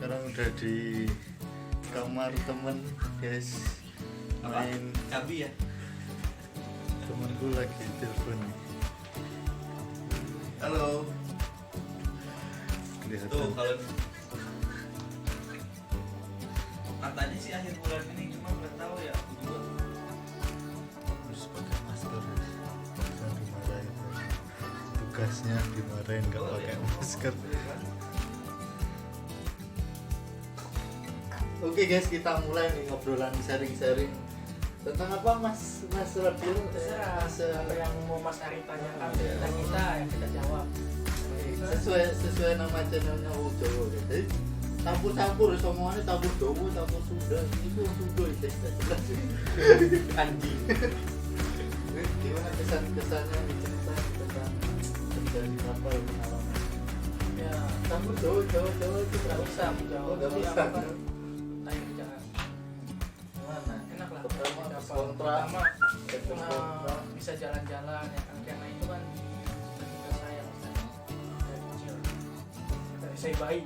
sekarang udah di kamar temen guys, main Cabi ya. temenku lagi telepon. Halo. Kelihatan. Tuh kalau katanya sih akhir bulan ini, cuma nggak tahu ya. Aku juga. Harus pakai masker. Jangan dimarahin. Tugasnya dimarahin nggak pakai masker. Oke guys, kita mulai nih ngobrolan sharing-sharing tentang apa Mas Rabil? Terserah apa yang mau Mas Ari tanyakan kita yang kita jawab. Sesuai nama channelnya Jowo. Jadi campur-campur semuanya, campur Jowo, campur Sunda. Itu Sunda guys, jelas. Anjing. Gimana kesan-kesannya cerita tentang terjadi apa pengalaman? Ya, Campur Jowo itu nggak usah jawab. Nggak Tapi usah. aku kan tanya bicara. Gimana? Enak lah. Pertama Apa? kontrak. Pertama bisa jalan-jalan ya kan, karena itu kan kita sayang dari kecil. Dari saya bayi.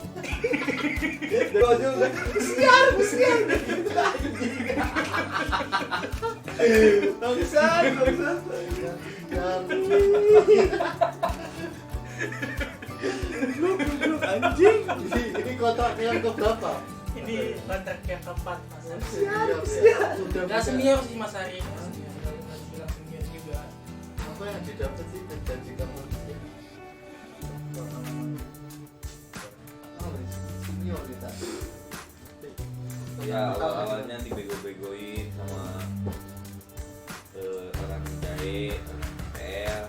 Anjing. Ini kontrak yang keberapa? Ini kontrak yang keempat Mas Ari. Siap. Sudah Nggak bisa. senior sih Mas Ari. Nggak senior. Nggak bilang senior juga. Apa yang didapat sih terjadi kamu? Senior kita. Ya awalnya dibego-begoin sama orang jahe, orang PL.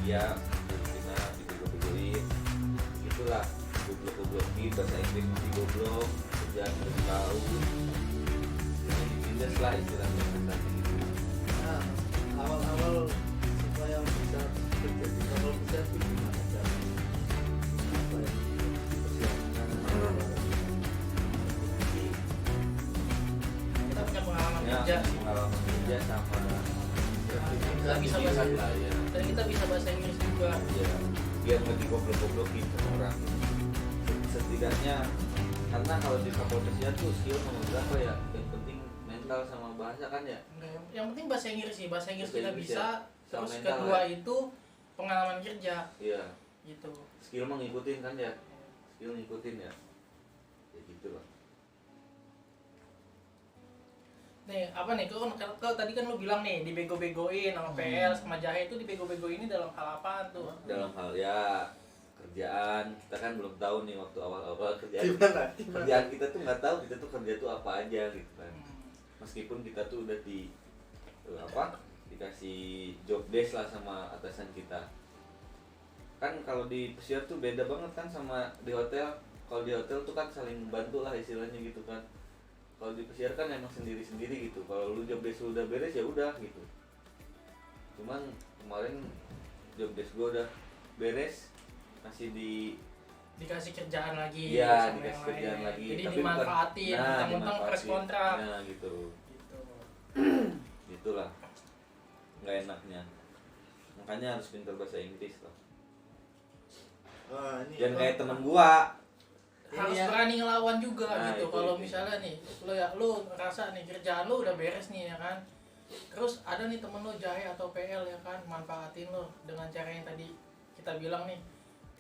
Ya Filipina dibego-begoin. Itulah goblok-goblokin, bahasa Inggris masih goblok, kerjaan belum tahu. Jadi ditindas lah istilahnya kita gitu. Nah, awal-awal supaya bisa terjadi kapal pesiar itu gimana caranya? Apa yang dipersiapkan? Kita punya pengalaman Ya, kerja. pengalaman kerja sama Kita bisa bahasa lah ya. dan kita bisa bahasa Inggris juga. Ya, biar nggak digoblok-goblokin sama orang. Setidaknya karena kalau di kapal pesiar tuh skill nomor berapa ya? Yang penting mental sama bahasa kan ya. Yang penting bahasa Inggris sih, bahasa Inggris Bahasa kita Inggris bisa. ya. Sama Terus mental kedua ya. itu pengalaman kerja Iya, gitu. skill mah ngikutin kan ya. Skill ngikutin ya. Ya gitu lah. Nih, apa nih? Kau tadi kan lu bilang nih dibego-begoin sama PL sama Jahe itu dibego-begoin ini dalam hal apaan tuh? Dalam hal ya kerjaan kita kan belum tahu nih waktu awal-awal kerjaan. Gimana? Kerjaan kita tuh nggak tahu kita tuh kerja tuh apa aja gitu kan. Hmm. Meskipun kita tuh udah di dikasih job desk lah sama atasan kita. Kan kalau di pesiar tuh beda banget kan sama di hotel. Kalau di hotel tuh kan saling bantu lah istilahnya gitu kan. Kalau di pesiar kan emang sendiri-sendiri gitu. Kalau lu job desk lu udah beres ya udah gitu. Cuman kemarin job desk gua udah beres, masih Dikasih kerjaan lagi iya sama dikasih yang kerjaan lain. lagi. Jadi Tapi dimanfaatin, bukan, mentang-mentang dimanfaatin. press kontrak. Nah gitu. Gitu. Itulah nggak enaknya. Makanya harus pintar bahasa Inggris loh. Wah, ini Jangan apa? kayak temen gua. Harus ya. berani ngelawan juga Nah, gitu. itu, Kalau itu. misalnya nih, lu ngerasa nih kerjaan lu udah beres nih ya kan. Terus ada nih temen lu Jahe atau PL ya kan, manfaatin lu dengan cara yang tadi kita bilang nih,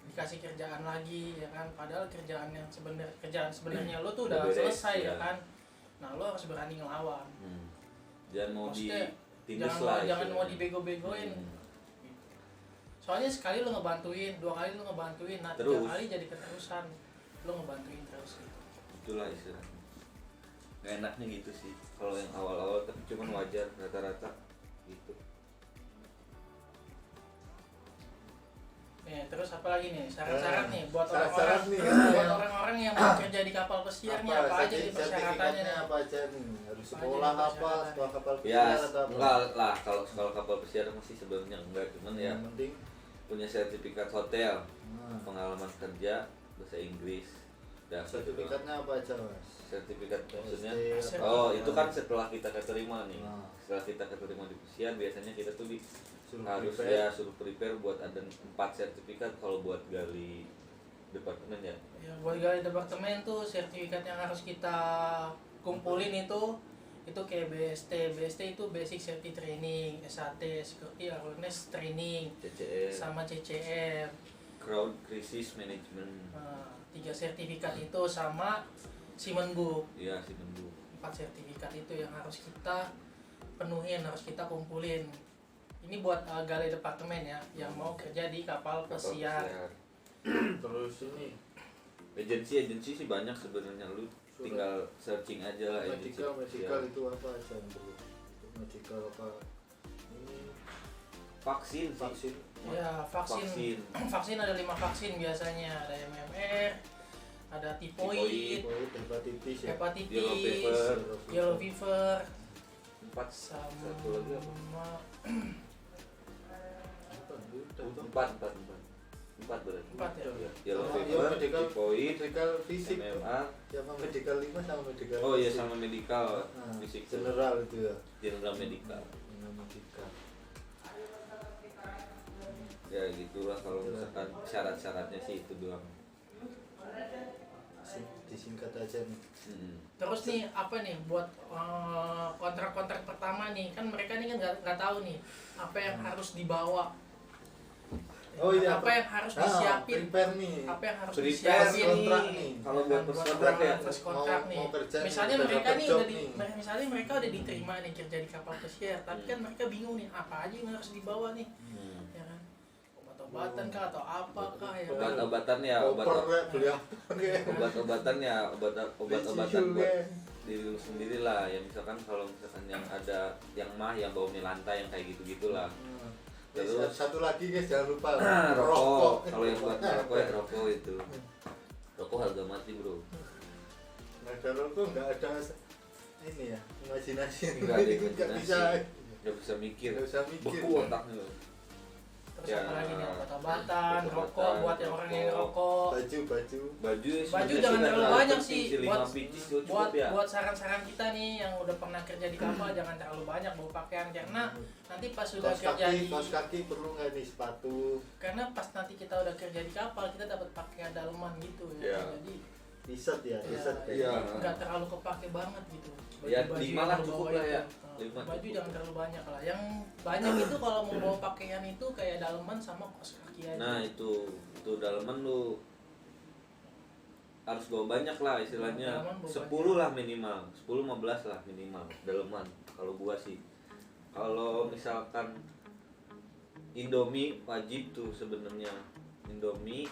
dikasih kerjaan lagi ya kan. Padahal kerjaan sebenarnya lu tuh udah Udah beres, selesai ya ya. kan. Nah, lu harus berani ngelawan. Jangan mau Maksudnya, ditindas jangan lah. mau istilahnya. dibego-begoin. Hmm. Soalnya sekali lu ngebantuin, dua kali lu ngebantuin, nah tiga Terus. kali jadi keterusan. Lu ngebantuin terus gitu. Itulah istilahnya. Gak enaknya gitu sih. Kalau yang awal-awal tapi cuman wajar rata-rata gitu. Nih, terus apa lagi nih? Syarat-syarat nih buat Syarat-syarat orang-orang nih. buat orang-orang yang mau kerja di kapal pesiarnya apa aja nih persyaratannya sertifikatnya nih? apa aja nih? Harus Apa sekolah aja nih apa? persyaratan? Sekolah kapal Ya pesiar atau apa? enggak lah kalau kapal pesiar masih sebenarnya enggak, cuman ya Yang penting punya sertifikat hotel, nah, pengalaman kerja, bahasa Inggris. Dah, gitu doang. sertifikatnya apa aja mas? Sertifikat maksudnya ST, oh itu kan setelah kita keterima nih. Nah. Setelah kita keterima di pesiar biasanya kita tuh Suruh harus prepare. ya suruh prepare buat ada 4 sertifikat kalau buat gali departemen ya. Ya, buat gali departemen tuh sertifikat yang harus kita kumpulin itu kayak BST itu Basic Safety Training, SAT Security Awareness Training, CCM, sama CCM. Crowd Crisis Management. Nah, 3 sertifikat itu sama Simenbook. Iya sih tentu. 4 sertifikat itu yang harus kita penuhin, harus kita kumpulin. Ini buat gali departemen ya, yang mau kerja di kapal pesiar. Terus ini Agensi sih banyak sebenarnya, lu tinggal searching aja lah agensi medical itu apa aja bro? Itu medical apa? Ini vaksin. Ya, vaksin. Vaksin ada 5 vaksin biasanya. Ada MMR, ada tipoid, hepatitis ya. hepatitis, yellow fever, 4 sama satu lagi apa? Empat berarti. 4 ya. Yellow Sama fever, medical, tipoid, medical fisik. MMR. Sama medical 5 sama medical. Oh iya fisik. sama medical, Nah, fisik general itu ya. general medical. Medical. Ya gitulah kalau misalkan syarat-syaratnya sih itu doang. Disingkat aja nih. Terus nih apa nih buat kontrak-kontrak pertama nih, kan mereka nih kan nggak tahu nih apa yang harus dibawa. Oh iya, apa yang harus disiapin? Prepare nih. Apa yang harus Prepare disiapin kontrak nih? nih. Kalau buat Buat kontrak ya. first kontrak nih. Mau kerja nih, Misalnya udah mereka dapet nih job udah nih. misalnya mereka udah diterima nih kerja di kapal pesiar, tapi kan mereka bingung nih apa aja yang harus dibawa nih, ya kan? Obat-obatan kah atau apa kah ya kan? Obat-obatan ya, Koper beli apa? obat-obatan ya, obat-obatan Tisu, buat kan? diri lu sendiri lah. Ya misalkan kalau misalkan yang ada yang yang bau lantai yang kayak gitu-gitulah. Terus satu lagi guys, jangan lupa Rokok. Kalau yang buat rokok ya rokok itu. Rokok harga mati, Bro. Nggak ada rokok, nggak ada ini ya, imajinasi. Nggak ada Nggak imajinasi. bisa. Nggak bisa mikir. Nggak bisa mikir. Beku otaknya lo. Terus Ya, apa lagi nih, obat-obatan, obat-obatan, rokok buat yang orang yang rokok. Baju. Baju Baju jangan terlalu banyak sih, 5 buat biji cukup buat ya. buat saran-saran kita nih yang udah pernah kerja di kapal jangan terlalu banyak bawa pakaian karena nanti pas sudah kerja di Kaos kaki perlu nggak nih, sepatu, karena pas nanti kita udah kerja di kapal kita dapat pakaian daleman gitu ya. Iya. Jadi t-shirt ya, t-shirt Iya. nggak terlalu kepake banget gitu. Ya, Baju-baju 5 yang lah lu cukup bawa lah itu. ya. Nah, 5 baju cukup. jangan terlalu banyak lah. Yang banyak itu kalau mau bawa pakaian itu kayak daleman sama kaos kaki aja. Nah itu daleman lu harus bawa banyak lah istilahnya. Daleman bawa 10 lah minimal, 10-15 lah minimal daleman kalau gua sih. Kalau misalkan Indomie wajib tuh sebenarnya. Indomie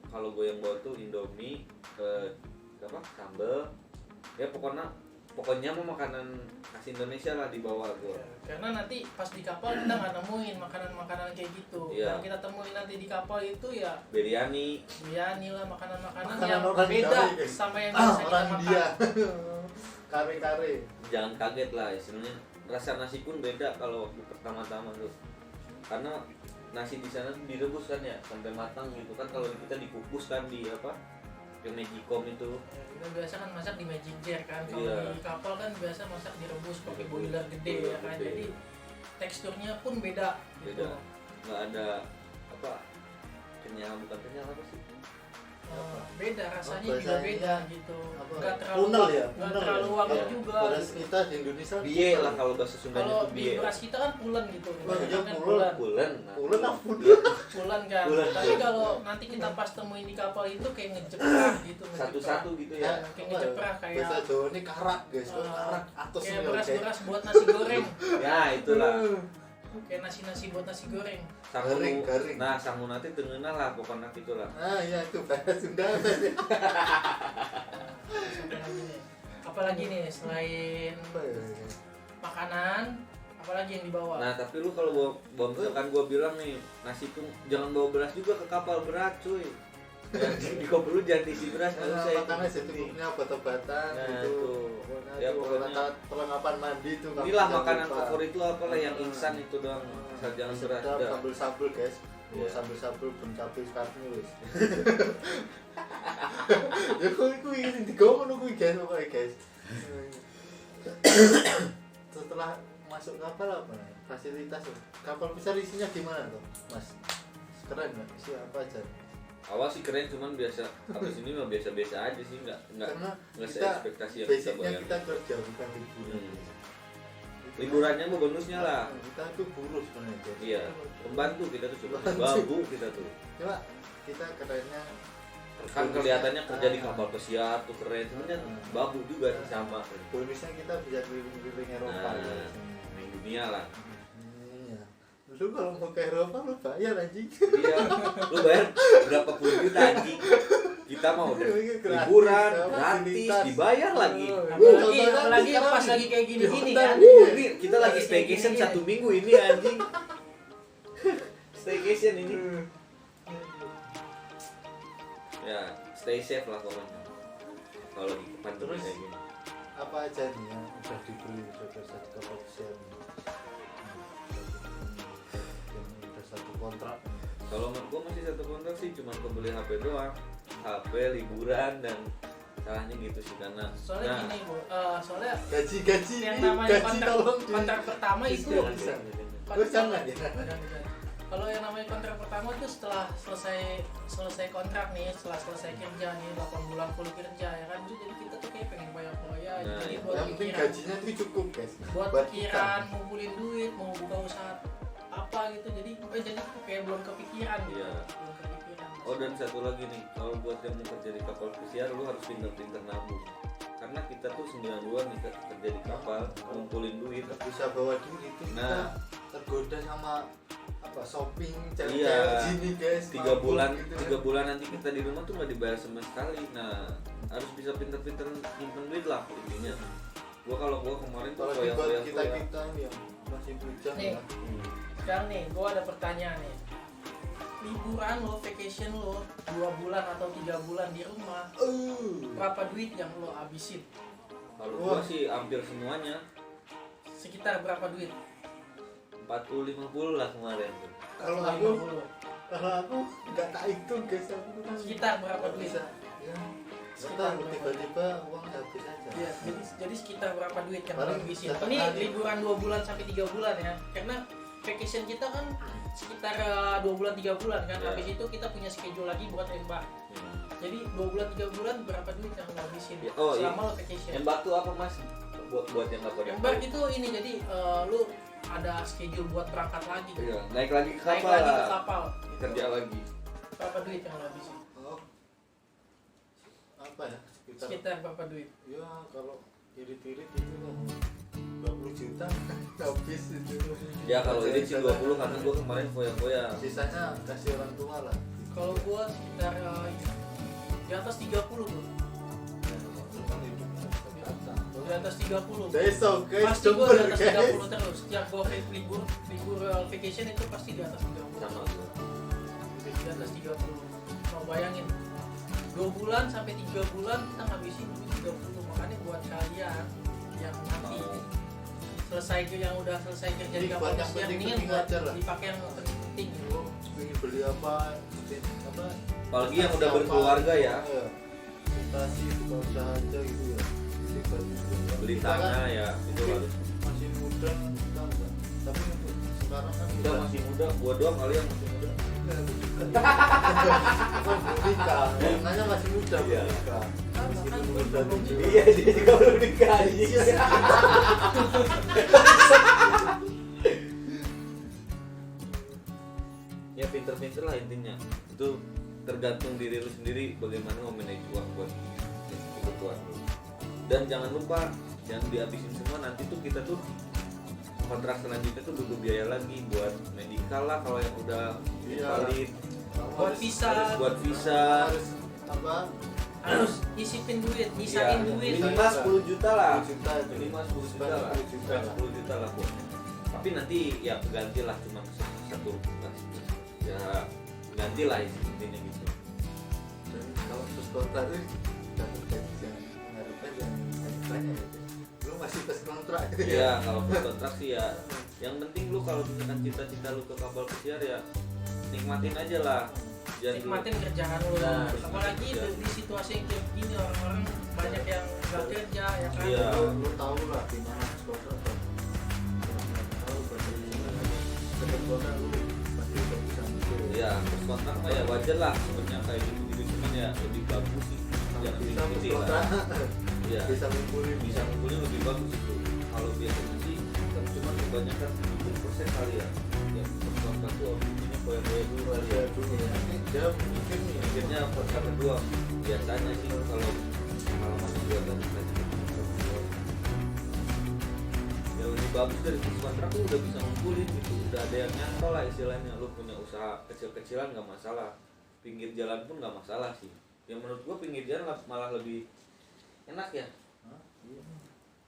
kalau gue yang bawa tuh Indomie apa sambal ya pokoknya mau makanan khas Indonesia lah dibawa gue. Ya, karena nanti pas di kapal kita nggak nemuin makanan-makanan kayak gitu. Iya. Yang kita temuin nanti di kapal itu ya Biryani biryani lah, makanan-makanan Makanan yang orang beda Betawi, guys. sama yang biasa kita orang makan. India. Kare-kare. jangan kaget lah istilahnya, rasa nasi pun beda kalau waktu pertama-tama tuh, karena nasi di sana tuh direbus kan ya sampai matang gitu kan. Kalau kita dikukus kan di apa yang magicom itu. Ya, kita biasa kan masak di magic jar kan. Kalau Iya. di kapal kan biasa masak direbus pakai Pakai boiler gede ya kan. gede. Jadi teksturnya pun beda gitu. Beda, nggak ada apa bukan kenyal apa sih, Beda rasanya Oh, juga bahasanya beda gitu. Apa? Nggak terlalu Punel ya? nggak Punel terlalu ya? wangi Kalau juga. beras kita di Indonesia biye lah kalau bahasa Sundanya Kalau tuh di biye. beras kita kan pulen gitu. Oh, iya, Kan pulen. Pulen, nah. Pulen apa? Pulen kan. Pulen. Tapi kalau nanti kita pas temuin di kapal itu kayak ngejeprak gitu. Satu-satu gitu ya. Kayak ngejeprak kayak bahasa Jawa ini karak guys, eh, karak atas kayak nih, beras-beras buat nasi goreng. Ya itulah Kayak nasi-nasi buat nasi goreng. sangu. Garing. Nah sangu nanti dengeuna lah pokoknya gitulah. Ah iya itu bahasa Sunda. Apalagi nih selain makanan, apalagi yang dibawa? Nah tapi lu kalau bawa misalkan gua bilang nih nasi tuh jangan bawa beras juga ke kapal, berat cuy. Di koper lu jangan diisi beras, nggak usah itu. Makannya secukupnya obat-obatan Nah, gitu. itu. Pokoknya Ya, itu pokoknya. perlengkapan mandi itu. Inilah makanan favorit lu apalah yang instan itu doang. Asal jangan beras. Sedap, Udah. sambel-sambel guys. Iya. Sambel-sambel ben cabai sekarang wis. Ya kuwi ini digowo kuwi guys pokoknya guys. Setelah masuk kapal apa? Fasilitas kapal besar isinya gimana tuh, Mas? Keren nggak? Isi apa aja? Awal sih keren, cuman biasa habis ini mah biasa-biasa aja sih, nggak Karena se kita ekspektasi yang kita basicnya bayar. kita kerja bukan liburan. Liburannya mau bonusnya lah. Kita tuh buruh sebenarnya. Iya, pembantu kita tuh coba Pembantu. babu kita tuh. Cuma kita kerennya Kan kelihatannya kerja di kapal pesiar tuh keren, sebenarnya babu juga sih sama. bonusnya kita bisa keliling-keliling Eropa. Nah, di dunia lah. Iya. Lu kalau mau ke Eropa lu bayar anjing. Iya, lu bayar berapa puluh juta anjing. Kita mau udah Gratis, liburan, gratis, fasilitas. dibayar lagi. Apalagi pas lagi kayak gini-gini kan. Ini kita lagi staycation 1 minggu ini anjing. Staycation ini. Ya, stay safe lah pokoknya. Kalau lagi pandemi Terus, kayak gini. apa aja nih yang udah dibeli udah satu kapal pesiar nih? Yang udah satu kontrak. Kalau menurut gua masih satu kontrak sih, cuma kebeli HP doang. HP, liburan, dan salahnya gitu sih karena Soalnya gini Bu, soalnya Gaji yang ini, namanya gaji kontrak, tolong di kontrak pertama itu bisa. Gue jangan ya. Kalau yang namanya kontrak pertama itu setelah selesai kontrak nih, setelah selesai kerja nih 8 bulan full kerja ya kan, itu jadi kita tuh kayak pengen foya-foya Nah, jadi iya. buat Yang penting pikiran, gajinya tuh cukup guys. buat Buat pikiran, ngumpulin duit, mau buka usaha apa gitu, jadi kayak belum kepikiran gitu. Iya. Belum kepikiran. Oh, dan satu lagi nih, kalau buat yang mau kerja di kapal pesiar lu harus pinter-pinter nabung. Karena kita tuh 92 nih kerja di kapal, ngumpulin duit. Nggak bisa bawa duit itu Nah. kita tergoda sama apa shopping cewek Iya. sini guys. 3 mabuk bulan gitu. 3 bulan nanti kita di rumah tuh nggak dibayar sama sekali. Nah, harus bisa pinter-pinter nyimpen duit lah intinya. Gua kemarin tuh Apalagi buat foya-foya. kita yang masih bujang Nih. ya. Sekarang nih, gua ada pertanyaan nih. Liburan lo, vacation lo 2 bulan atau 3 bulan di rumah, berapa duit yang lo habisin? Kalau Wah. gua sih hampir semuanya Sekitar berapa duit? 40-50 lah kemarin tuh. Kalau aku nggak tak hitung guys, aku kan Sekitar berapa nggak duit? bisa. Ya. Sekitar Sekitar tiba-tiba uang habis aja. Iya, jadi sekitar berapa duit yang Paling lo habisin? datang Ini lagi. liburan 2 bulan sampai 3 bulan ya. Karena vacation kita kan sekitar 2 bulan 3 bulan kan. Iya. Habis itu kita punya schedule lagi buat embark. Jadi 2 bulan 3 bulan berapa duit yang lo habisin Oh, iya. selama lo vacation? Embark tuh apa Mas? Buat yang nggak pada Embark itu ini, jadi lu ada schedule buat berangkat lagi. Iya, naik lagi ke Naik kapal lagi ke lah. kapal. Kerja lagi. Berapa duit yang lo habisin? Oh. Apa ya? Sekitar berapa duit? Ya kalau irit-irit itu lah 20 juta habis itu. Ya kalau ini sih 20 karena gua kemarin foya-foya. Sisanya kasih orang tua lah. Kalau gua sekitar di atas 30 bro. Kan hidupnya biasa. Di atas 30. Besok guys, Pasti gua jember di atas guys. 30 terus. Setiap gua libur vacation itu pasti di atas 30. Sama gua. Di atas 30. Mau bayangin 2 bulan sampai 3 bulan kita ngabisin duit 30. Makanya buat kalian yang nanti yang udah selesai kerja di Jadi kapal buat yang pesiar, penting-penting mendingan buat aja lah. dipakai yang penting. Oh, pengen beli apa? Apalagi yang udah berkeluarga ya. Iya. Investasi buka usaha aja gitu ya. Beli baju juga. Beli Kita kan tanah ya, itu harus. masih muda kita enggak. Tapi untuk sekarang kan Kita masih muda, gua doang kali yang masih muda. nikah. Makanya masih muda Iya. nikah. Kan Meskipun bahkan udah belum 7. Iya, dia juga belum nikah. Ya pinter-pinter lah intinya. Itu tergantung diri lu sendiri bagaimana mau manage uang buat kebutuhan lu. Dan jangan lupa jangan dihabisin semua, nanti tuh kita tuh kontrak selanjutnya tuh butuh biaya lagi buat medical lah kalau yang udah Iya. valid, Buat visa. buat visa. Harus apa? harus nyisipin duit, nyisain Iya, duit. minimal 10 juta lah. 10 juta itu. Minimal 10 juta lah. 10 juta lah. 10 juta lah buat. Tapi nanti ya ganti lah cuma satu ya ganti lah intinya gitu. Dan kalau terus kontrak itu dapat gaji yang mengharapkan yang banyak gitu. Lu masih pas kontrak gitu Iya, kalau kontrak sih ya yang penting lu kalau misalkan cita-cita lu ke kapal pesiar ya nikmatin aja lah. Jangan Nikmatin kerjaan lu. Nah, Apalagi iya. di situasi yang kayak gini orang-orang banyak yang nggak kerja ya kan. Iya. lu tahu lah di mana pas kontrak kan. Tahu pasti ke kontrak lu pasti udah bisa mikir ya. Ya first kontrak mah ya wajar lah sebenarnya kayak gitu cuman ya lebih bagus sih jangan bisa diikuti lah. Ya bisa ngumpulin bisa ngumpulin lebih bagus itu. Kalau biasanya sih kan cuma kebanyakan 70% kali ya yang first kontrak tuh ini poya-poya dulu kali ya. ya dulu ya dia mungkin Akhirnya kontrak kedua biasanya sih kalau pengalaman kedua kan ya lebih bagus dari first kontrak tuh udah bisa ngumpulin gitu, udah ada yang nyantol lah istilahnya. Lu punya usaha kecil-kecilan nggak masalah, pinggir jalan pun nggak masalah sih. Yang menurut gua pinggir jalan malah lebih enak ya,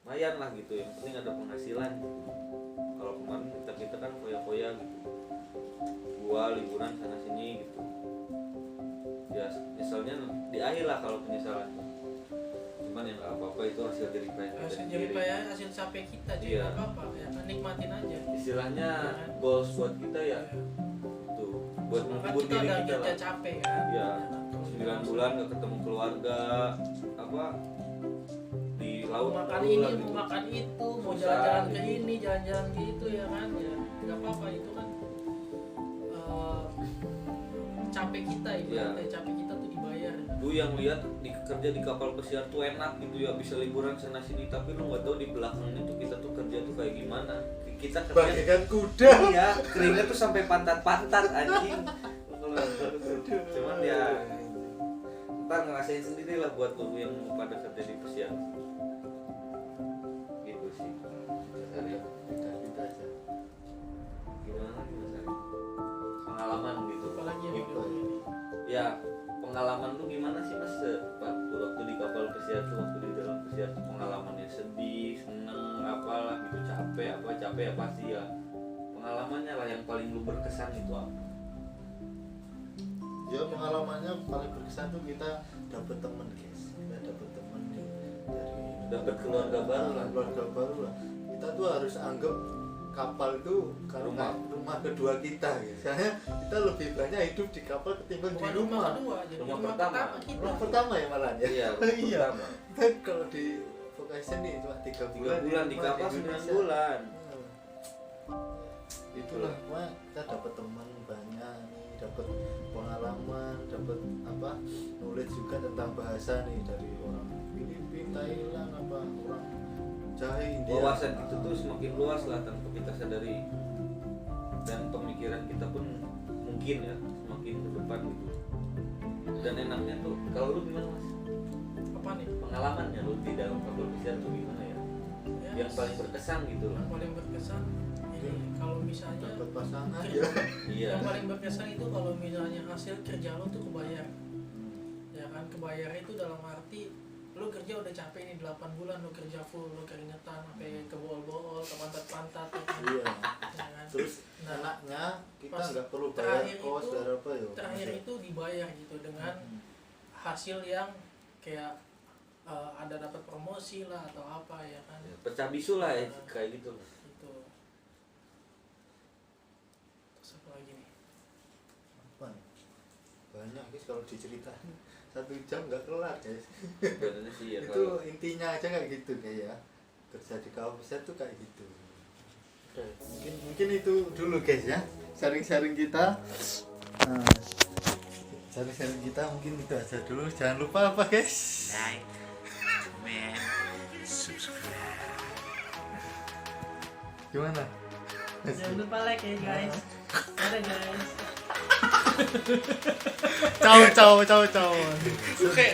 lumayan lah gitu, yang penting ada penghasilan. Kalau kemarin kita kan foya-foya gitu, gua liburan sana sini gitu ya, misalnya di akhir lah kalau penyesalan, cuman ya nggak apa-apa, itu hasil jerih payah kita Hasil sendiri. jerih payah, hasil capek kita jadi Iya. nggak apa-apa ya kan, nikmatin aja. Istilahnya Iya. goals buat kita ya itu buat Kan menghibur kita diri udah kita kerja lah. capek kan. Iya. kan? Terus 9 bulan nggak ketemu keluarga, apa di laut makan dulu ini, lah mau gitu. makan itu, mau Susah, jalan-jalan ke gitu. ini, jalan-jalan gitu ya kan, ya nggak apa-apa itu kan capek kita ibaratnya, capek kita tuh dibayar. Lu yang lihat kerja di kapal pesiar tuh enak gitu ya, bisa liburan sana sini, tapi lu nggak tahu di belakangnya tuh kita tuh kerja tuh kayak gimana. Kita kerja bagaikan kuda iya, keringat tuh sampai pantat-pantat anjing. Cuman ya ntar ngerasain sendiri lah buat lu yang pada kerja di pesiar. Gitu sih. Dasarnya. kita aja Gimana lagi Mas Ari? Pengalaman gitu. Apalagi yang Gitu. udah ini. Ya, pengalaman lu gimana sih Mas waktu di kapal pesiar tuh, waktu di dalam pesiar tuh, pengalamannya sedih, seneng, apalah gitu, capek ya pasti ya. Pengalamannya lah yang paling lu berkesan itu apa? ya pengalamannya paling berkesan tuh kita dapet temen guys, kita dapet temen dari Dapet keluarga baru lah. keluarga baru lah. Kita tuh harus anggap kapal itu rumah kedua kita guys. Soalnya kita lebih banyak hidup di kapal ketimbang Bukan di rumah kedua, jadi Rumah rumah pertama. kita. rumah pertama ya malah ya. Iya, Iya. pertama. Kita kalau di vocation nih cuma 3 3 bulan di rumah kapal 9 Indonesia. bulan. Itulah mah kita dapat teman banyak nih, dapat pengalaman, dapat apa, knowledge juga tentang bahasa nih dari orang Filipina, Thailand, apa orang Jahe, India. Wawasan kita tuh semakin luas lah tanpa kita sadari, dan pemikiran kita pun mungkin ya semakin ke depan gitu. Dan enaknya tuh kalau lu gimana Mas? Apa nih? Pengalamannya lu di dalam kapal pesiar tuh gimana ya? Ya, Yang paling berkesan gitu loh. yang paling berkesan ini kalau misalnya dapat pasangan kerja- ya. Iya. yang paling berkesan itu kalau misalnya hasil kerja lo tuh kebayar, ya kan, kebayar itu dalam arti lo kerja udah capek nih 8 bulan lo kerja full, lo keringetan sampai ke bool-bool, ke pantat-pantat ya kan? Iya. Ya kan? Terus Nah, enaknya kita pas nggak perlu bayar terakhir kos, itu- bayar apa ya. terakhir itu dibayar gitu dengan hasil yang kayak ada dapat promosi lah atau apa ya kan, Pecah bisu lah ya, kayak gitu. itu. Terus apa lagi nih? Apa nih? Banyak guys kalau diceritain 1 jam nggak kelar guys. Sebenarnya sih ya Itu kalau intinya aja kayak gitu kayak ya. Kerja di kapal pesiar tuh kayak gitu. Oke, mungkin itu dulu guys ya. Sharing-sharing kita. Nah, sharing-sharing kita mungkin itu aja dulu. Jangan lupa apa guys? Like, comment, subscribe. Gimana? Jangan lupa like ya guys. Ada guys. Ciao ciao ciao ciao. Oke,